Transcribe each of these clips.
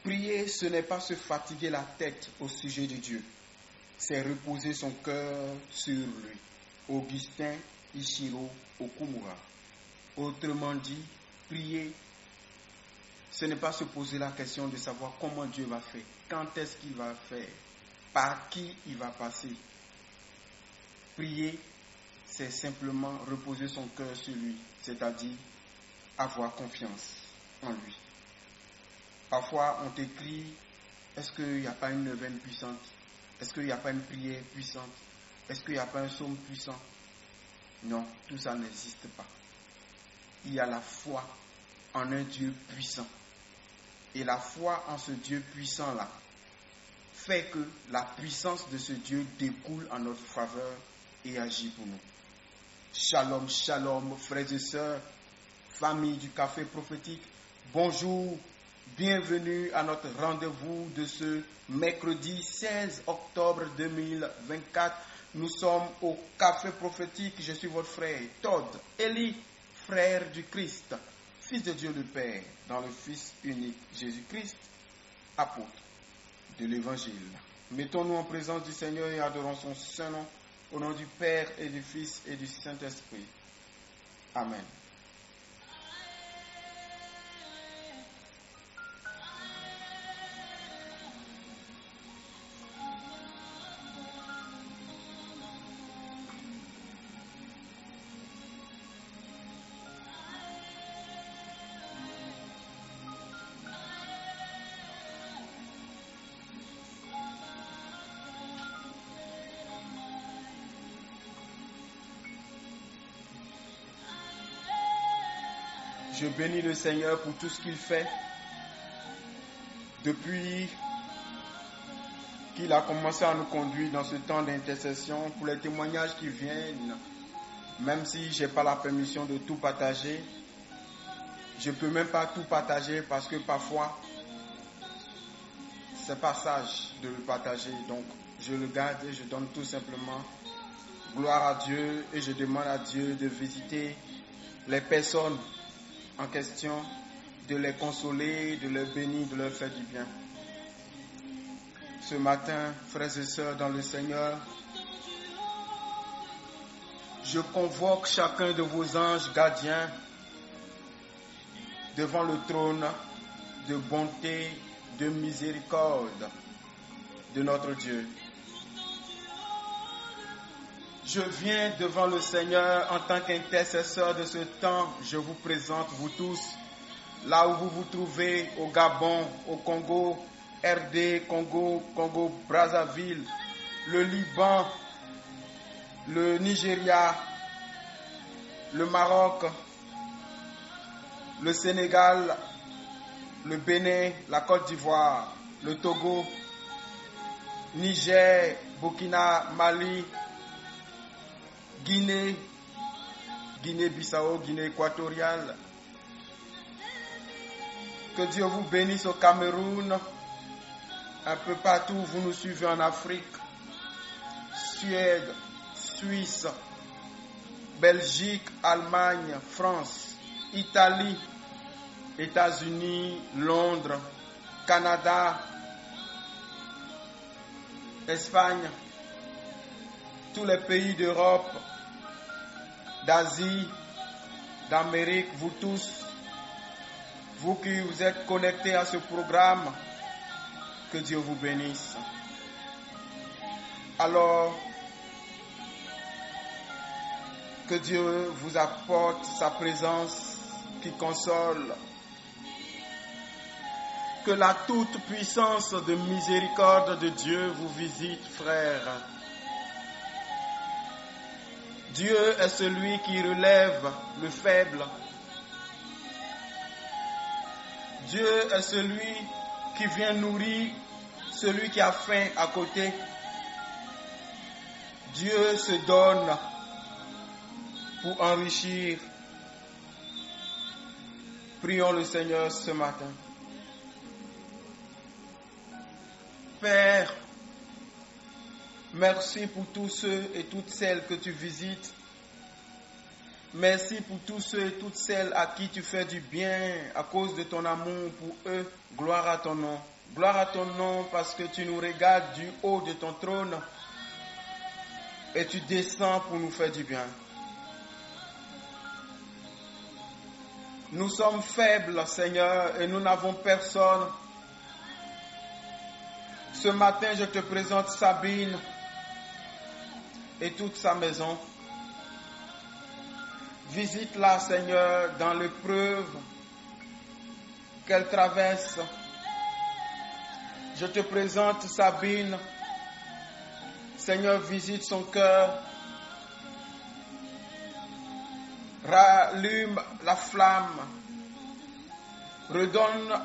Prier, ce n'est pas se fatiguer la tête au sujet de Dieu, c'est reposer son cœur sur lui. Augustin Ichiro Okumura. Autrement dit, prier, ce n'est pas se poser la question de savoir comment Dieu va faire, quand est-ce qu'il va faire, par qui il va passer. Prier, c'est simplement reposer son cœur sur lui, c'est-à-dire avoir confiance en lui. Parfois, on t'écrit, est-ce qu'il n'y a pas une neuvaine puissante? Est-ce qu'il n'y a pas une prière puissante? Est-ce qu'il n'y a pas un psaume puissant? Non, tout ça n'existe pas. Il y a la foi en un Dieu puissant. Et la foi en ce Dieu puissant-là fait que la puissance de ce Dieu découle en notre faveur et agit pour nous. Shalom, shalom, frères et sœurs, famille du Café Prophétique, bonjour, bienvenue à notre rendez-vous de ce mercredi 16 octobre 2024. Nous sommes au Café Prophétique, je suis votre frère Todd Eli, frère du Christ, Fils de Dieu le Père, dans le Fils unique Jésus-Christ, apôtre de l'Évangile. Mettons-nous en présence du Seigneur et adorons son saint nom, au nom du Père et du Fils et du Saint-Esprit. Amen. Je bénis le Seigneur pour tout ce qu'il fait depuis qu'il a commencé à nous conduire dans ce temps d'intercession, pour les témoignages qui viennent, même si je n'ai pas la permission de tout partager. Je ne peux même pas tout partager parce que parfois, c'est pas sage de le partager. Donc, je le garde et je donne tout simplement gloire à Dieu et je demande à Dieu de visiter les personnes en question, de les consoler, de les bénir, de leur faire du bien. Ce matin, frères et sœurs dans le Seigneur, je convoque chacun de vos anges gardiens devant le trône de bonté, de miséricorde de notre Dieu. Je viens devant le Seigneur en tant qu'intercesseur de ce temps. Je vous présente, vous tous, là où vous vous trouvez, au Gabon, au Congo, RD, Congo, Brazzaville, le Liban, le Nigeria, le Maroc, le Sénégal, le Bénin, la Côte d'Ivoire, le Togo, Niger, Burkina, Mali, Guinée, Guinée-Bissau, Guinée équatoriale. Que Dieu vous bénisse au Cameroun, un peu partout, vous nous suivez en Afrique, Suède, Suisse, Belgique, Allemagne, France, Italie, États-Unis, Londres, Canada, Espagne, tous les pays d'Europe, d'Asie, d'Amérique, vous tous, vous qui vous êtes connectés à ce programme, que Dieu vous bénisse. Alors, que Dieu vous apporte sa présence qui console. Que la toute-puissance de miséricorde de Dieu vous visite, frères. Dieu est celui qui relève le faible. Dieu est celui qui vient nourrir celui qui a faim à côté. Dieu se donne pour enrichir. Prions le Seigneur ce matin. Père, merci pour tous ceux et toutes celles que tu visites. Merci pour tous ceux et toutes celles à qui tu fais du bien à cause de ton amour pour eux. Gloire à ton nom. Gloire à ton nom parce que tu nous regardes du haut de ton trône et tu descends pour nous faire du bien. Nous sommes faibles, Seigneur, et nous n'avons personne. Ce matin, je te présente Sabine et toute sa maison. Visite-la, Seigneur, dans l'épreuve qu'elle traverse. Je te présente Sabine. Seigneur, visite son cœur. Rallume la flamme. Redonne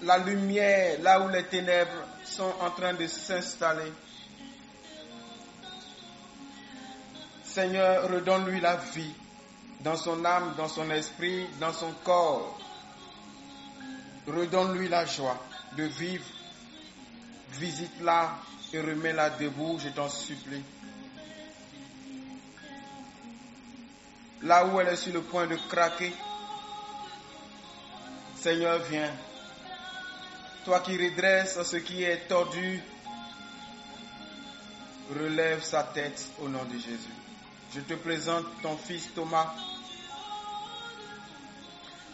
la lumière là où les ténèbres sont en train de s'installer. Seigneur, redonne-lui la vie dans son âme, dans son esprit, dans son corps. Redonne-lui la joie de vivre. Visite-la et remets-la debout, je t'en supplie. Là où elle est sur le point de craquer, Seigneur, viens. Toi qui redresses ce qui est tordu, relève sa tête au nom de Jésus. Je te présente ton fils Thomas.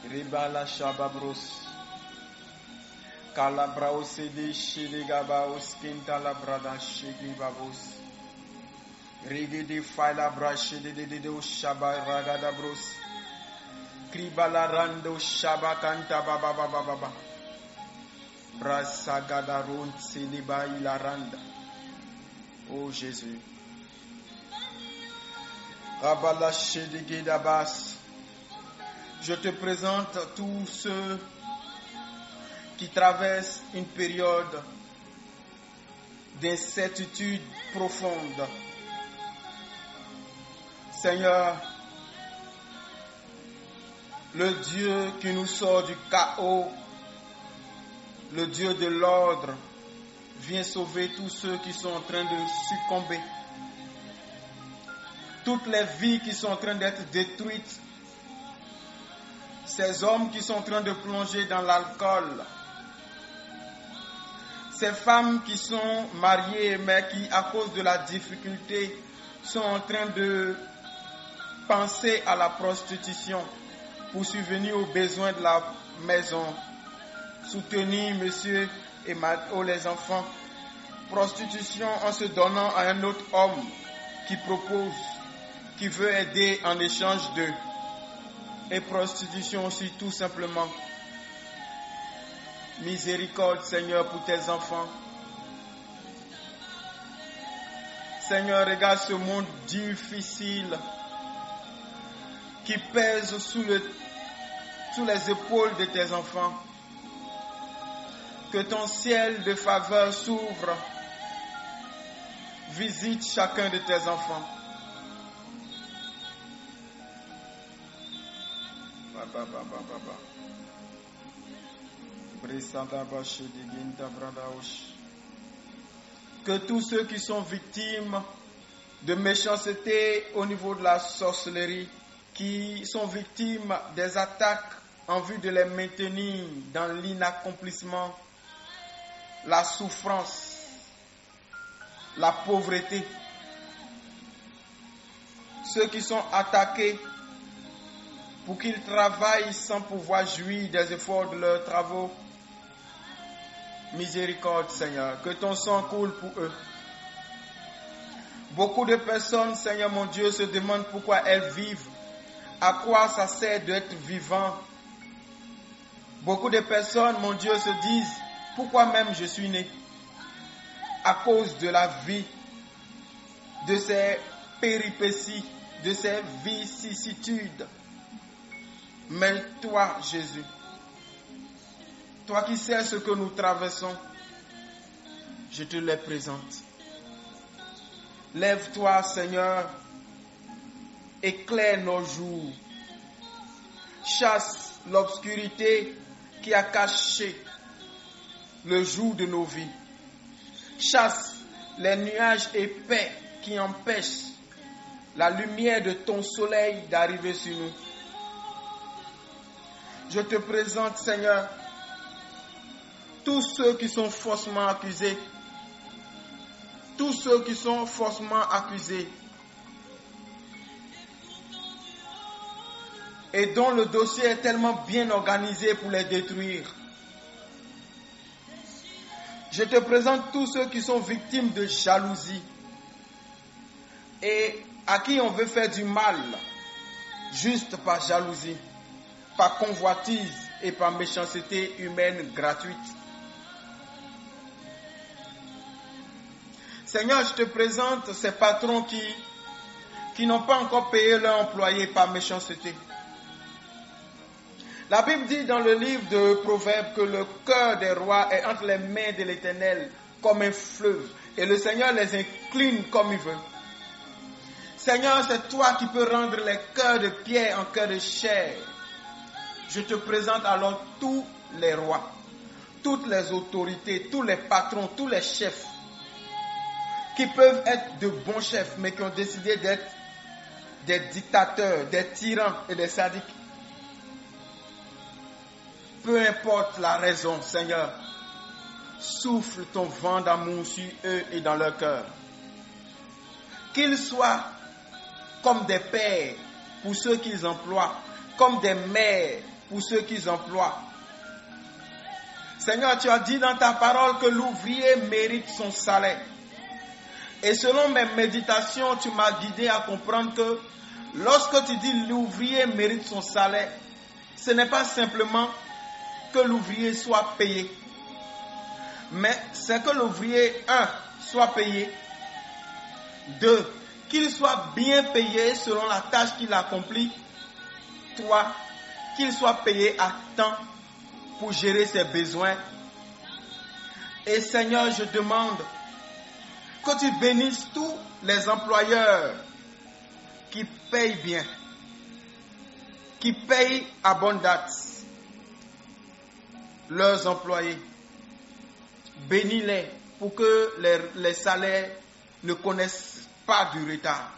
Ribala Shababros. Kalabraos de Shidigabaos, Kintalabrada Shigibabos. Rigidi Faila Brashi de Shaba Ragadabros. Kribala Rando Shaba Kanta Baba Baba Baba. Brasagadarun Siliba Ilaranda. Oh Jésus. Rabala Shidigidabas. Je te présente tous ceux qui traversent une période d'incertitude profonde. Seigneur, le Dieu qui nous sort du chaos, le Dieu de l'ordre, vient sauver tous ceux qui sont en train de succomber. Toutes les vies qui sont en train d'être détruites. Ces hommes qui sont en train de plonger dans l'alcool. Ces femmes qui sont mariées mais qui, à cause de la difficulté, sont en train de penser à la prostitution pour subvenir aux besoins de la maison. Soutenir monsieur et les enfants. Prostitution en se donnant à un autre homme qui propose, qui veut aider en échange d'eux. Et prostitution aussi tout simplement. Miséricorde, Seigneur, pour tes enfants. Seigneur, regarde ce monde difficile qui pèse sous les épaules de tes enfants. Que ton ciel de faveur s'ouvre. Visite chacun de tes enfants. Que tous ceux qui sont victimes de méchanceté au niveau de la sorcellerie, qui sont victimes des attaques en vue de les maintenir dans l'inaccomplissement, la souffrance, la pauvreté, ceux qui sont attaqués pour qu'ils travaillent sans pouvoir jouir des efforts de leurs travaux. Miséricorde, Seigneur, que ton sang coule pour eux. Beaucoup de personnes, Seigneur mon Dieu, se demandent pourquoi elles vivent. À quoi ça sert d'être vivant? Beaucoup de personnes, mon Dieu, se disent, pourquoi même je suis né? À cause de la vie, de ces péripéties, de ces vicissitudes. Mais toi, Jésus, toi qui sais ce que nous traversons, je te les présente. Lève-toi, Seigneur, éclaire nos jours. Chasse l'obscurité qui a caché le jour de nos vies. Chasse les nuages épais qui empêchent la lumière de ton soleil d'arriver sur nous. Je te présente, Seigneur, tous ceux qui sont faussement accusés, tous ceux qui sont faussement accusés et dont le dossier est tellement bien organisé pour les détruire. Je te présente tous ceux qui sont victimes de jalousie et à qui on veut faire du mal juste par jalousie, par convoitise et par méchanceté humaine gratuite. Seigneur, je te présente ces patrons qui n'ont pas encore payé leurs employés par méchanceté. La Bible dit dans le livre de Proverbes que le cœur des rois est entre les mains de l'Éternel comme un fleuve et le Seigneur les incline comme il veut. Seigneur, c'est toi qui peux rendre les cœurs de pierre en cœurs de chair. Je te présente alors tous les rois, toutes les autorités, tous les patrons, tous les chefs qui peuvent être de bons chefs mais qui ont décidé d'être des dictateurs, des tyrans et des sadiques. Peu importe la raison, Seigneur, souffle ton vent d'amour sur eux et dans leur cœur. Qu'ils soient comme des pères pour ceux qu'ils emploient, comme des mères pour ceux qu'ils emploient. Seigneur, tu as dit dans ta parole que l'ouvrier mérite son salaire. Et selon mes méditations, tu m'as guidé à comprendre que lorsque tu dis l'ouvrier mérite son salaire, ce n'est pas simplement que l'ouvrier soit payé, mais c'est que l'ouvrier, 1, soit payé, 2, qu'il soit bien payé selon la tâche qu'il accomplit, 3, qu'il soit payé à temps pour gérer ses besoins. Et Seigneur, je demande que tu bénisses tous les employeurs qui payent bien, qui payent à bonne date leurs employés. Bénis-les pour que les salaires ne connaissent pas du retard.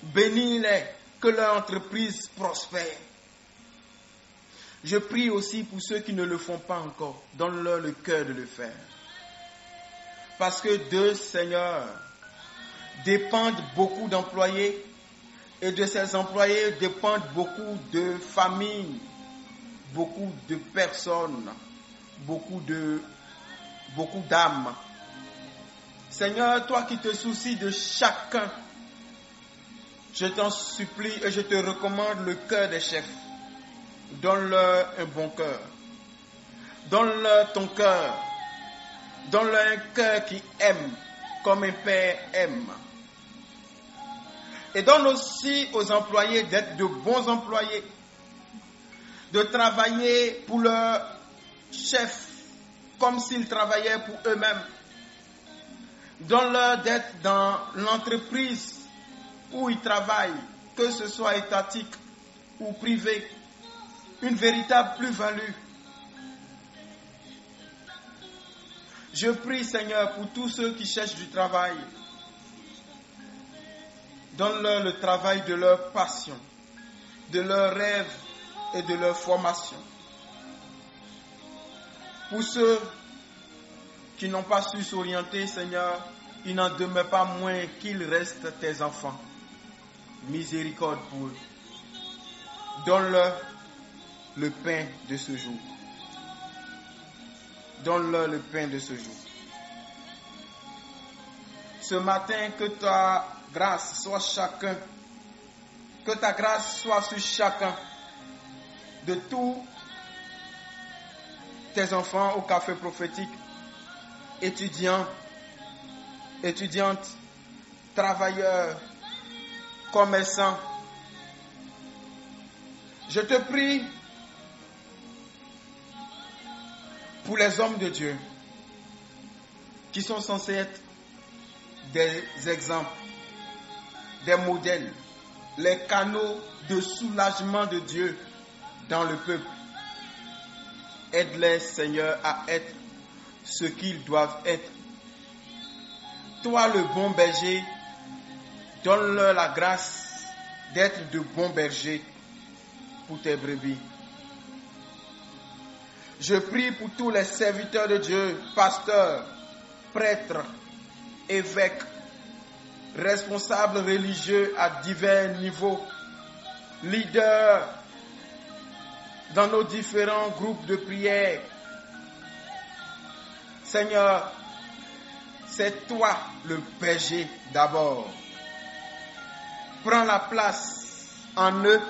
Bénis-les, que leur entreprise prospère. Je prie aussi pour ceux qui ne le font pas encore. Donne-leur le cœur de le faire. Parce que de Seigneur dépendent beaucoup d'employés et de ces employés dépendent beaucoup de familles, beaucoup de personnes, beaucoup d'âmes. Seigneur, toi qui te soucies de chacun, je t'en supplie et je te recommande le cœur des chefs. Donne-leur un bon cœur. Donne-leur ton cœur. Donne-leur un cœur qui aime comme un père aime. Et donne aussi aux employés d'être de bons employés, de travailler pour leur chef comme s'ils travaillaient pour eux-mêmes. Donne-leur d'être dans l'entreprise où ils travaillent, que ce soit étatique ou privé, une véritable plus-value. Je prie, Seigneur, pour tous ceux qui cherchent du travail. Donne-leur le travail de leur passion, de leurs rêves et de leur formation. Pour ceux qui n'ont pas su s'orienter, Seigneur, il n'en demeure pas moins qu'ils restent tes enfants. Miséricorde pour eux. Donne-leur le pain de ce jour. Donne-leur le pain de ce jour. Ce matin, que ta grâce soit chacun, que ta grâce soit sur chacun de tous tes enfants au café prophétique, étudiants, étudiantes, travailleurs, commerçants. Je te prie pour les hommes de Dieu qui sont censés être des exemples, des modèles, les canaux de soulagement de Dieu dans le peuple. Aide-les, Seigneur, à être ce qu'ils doivent être. Toi, le bon berger, Donne-leur la grâce d'être de bons bergers pour tes brebis. Je prie pour tous les serviteurs de Dieu, pasteurs, prêtres, évêques, responsables religieux à divers niveaux, leaders dans nos différents groupes de prière. Seigneur, c'est toi le berger d'abord. Prends la place en eux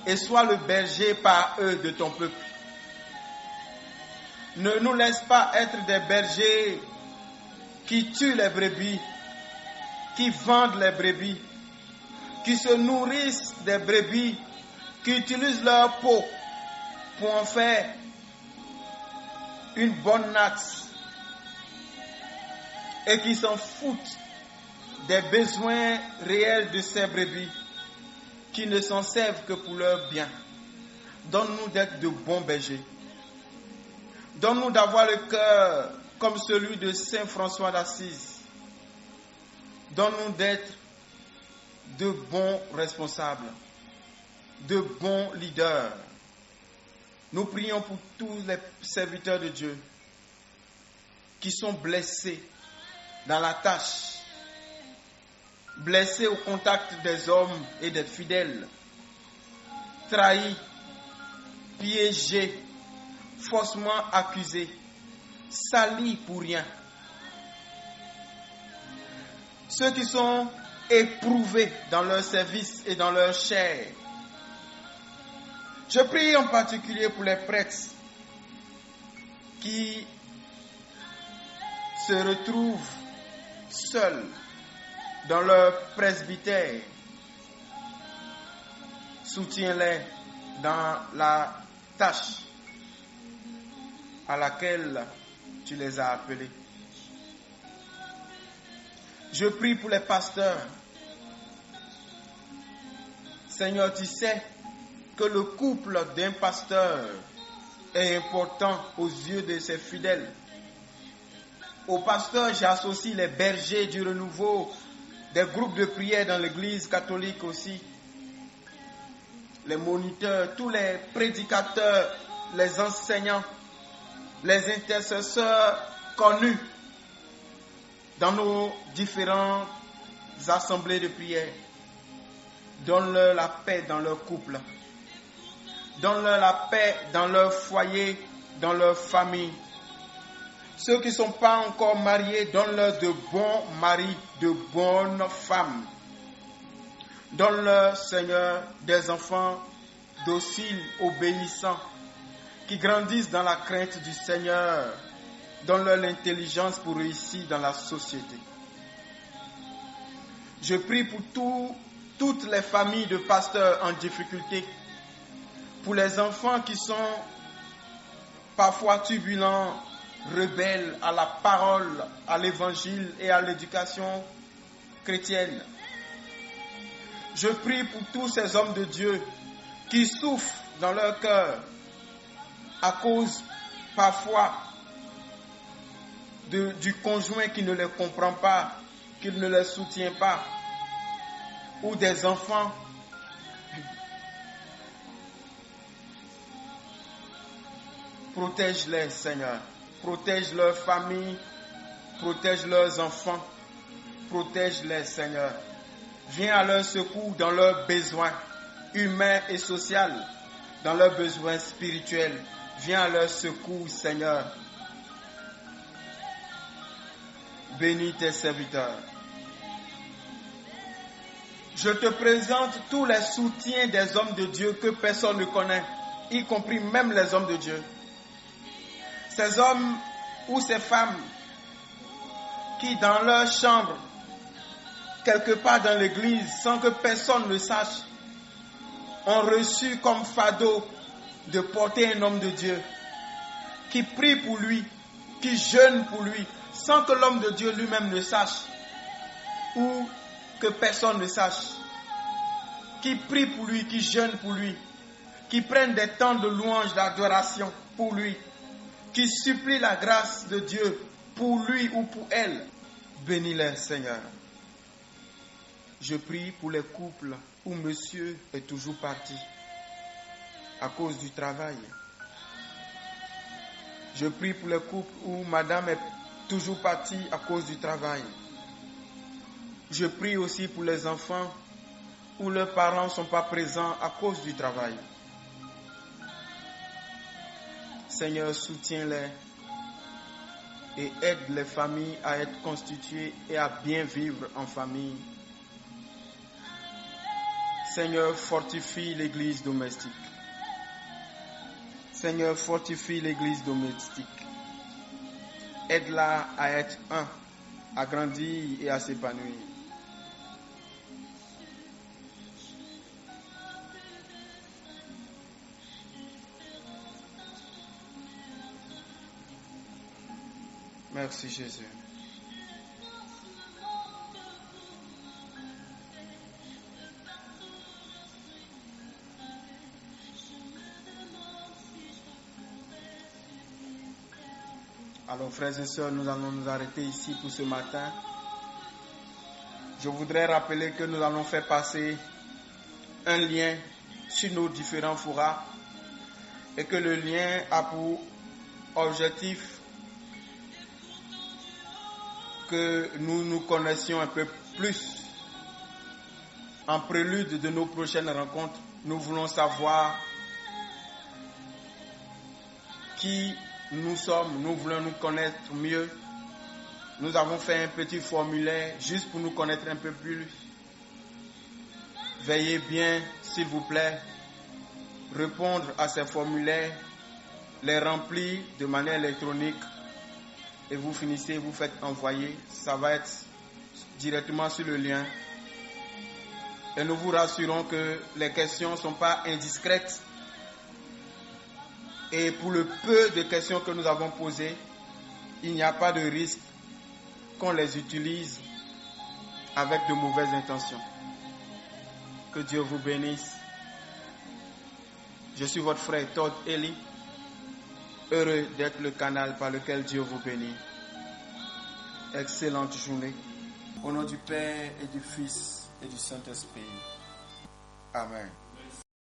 et sois le berger par eux de ton peuple. Ne nous laisse pas être des bergers qui tuent les brebis, qui vendent les brebis, qui se nourrissent des brebis, qui utilisent leur peau pour en faire une bonne natte et qui s'en foutent des besoins réels de ces brebis, qui ne s'en servent que pour leur bien. Donne-nous d'être de bons bergers. Donne-nous d'avoir le cœur comme celui de Saint François d'Assise. Donne-nous d'être de bons responsables, de bons leaders. Nous prions pour tous les serviteurs de Dieu qui sont blessés dans la tâche, blessés au contact des hommes et des fidèles, trahis, piégés, faussement accusés, salis pour rien. Ceux qui sont éprouvés dans leur service et dans leur chair. Je prie en particulier pour les prêtres qui se retrouvent seuls dans leur presbytère. Soutiens-les dans la tâche à laquelle tu les as appelés. Je prie pour les pasteurs. Seigneur, tu sais que le couple d'un pasteur est important aux yeux de ses fidèles. Au pasteur, j'associe les bergers du renouveau, des groupes de prière dans l'église catholique aussi, les moniteurs, tous les prédicateurs, les enseignants, les intercesseurs connus dans nos différentes assemblées de prière. Donne-leur la paix dans leur couple. Donne-leur la paix dans leur foyer, dans leur famille. Ceux qui ne sont pas encore mariés, donne-leur de bons maris, de bonnes femmes. Donne-leur, Seigneur, des enfants dociles, obéissants, qui grandissent dans la crainte du Seigneur. Donne-leur l'intelligence pour réussir dans la société. Je prie pour toutes les familles de pasteurs en difficulté, pour les enfants qui sont parfois turbulents, rebelles à la parole, à l'évangile et à l'éducation chrétienne. Je prie pour tous ces hommes de Dieu qui souffrent dans leur cœur à cause parfois du conjoint qui ne les comprend pas, qui ne les soutient pas, ou des enfants protège-les, Seigneur. Protège leurs familles, protège leurs enfants, protège-les, Seigneur. Viens à leur secours dans leurs besoins humains et sociaux, dans leurs besoins spirituels. Viens à leur secours, Seigneur. Bénis tes serviteurs. Je te présente tous les soutiens des hommes de Dieu que personne ne connaît, y compris même les hommes de Dieu. Ces hommes ou ces femmes qui dans leur chambre, quelque part dans l'église, sans que personne ne sache, ont reçu comme fardeau de porter un homme de Dieu, qui prie pour lui, qui jeûne pour lui, sans que l'homme de Dieu lui-même ne sache, ou que personne ne sache, qui prie pour lui, qui jeûne pour lui, qui prennent des temps de louange, d'adoration pour lui, qui supplie la grâce de Dieu pour lui ou pour elle. Bénis-les, Seigneur. Je prie pour les couples où monsieur est toujours parti à cause du travail. Je prie pour les couples où madame est toujours partie à cause du travail. Je prie aussi pour les enfants où leurs parents ne sont pas présents à cause du travail. Seigneur, soutiens-les et aide les familles à être constituées et à bien vivre en famille. Seigneur, fortifie l'église domestique. Seigneur, fortifie l'église domestique. Aide-la à être un, à grandir et à s'épanouir. Merci Jésus. Alors frères et sœurs, nous allons nous arrêter ici pour ce matin. Je voudrais rappeler que nous allons faire passer un lien sur nos différents forats et que le lien a pour objectif que nous nous connaissions un peu plus. En prélude de nos prochaines rencontres, nous voulons savoir qui nous sommes, nous voulons nous connaître mieux. Nous avons fait un petit formulaire juste pour nous connaître un peu plus. Veillez bien, s'il vous plaît, répondre à ces formulaires, les remplir de manière électronique et vous finissez, vous faites envoyer. Ça va être directement sur le lien. Et nous vous rassurons que les questions ne sont pas indiscrètes. Et pour le peu de questions que nous avons posées, il n'y a pas de risque qu'on les utilise avec de mauvaises intentions. Que Dieu vous bénisse. Je suis votre frère Todd Eli, heureux d'être le canal par lequel Dieu vous bénit. Excellente journée. Au nom du Père et du Fils et du Saint-Esprit. Amen.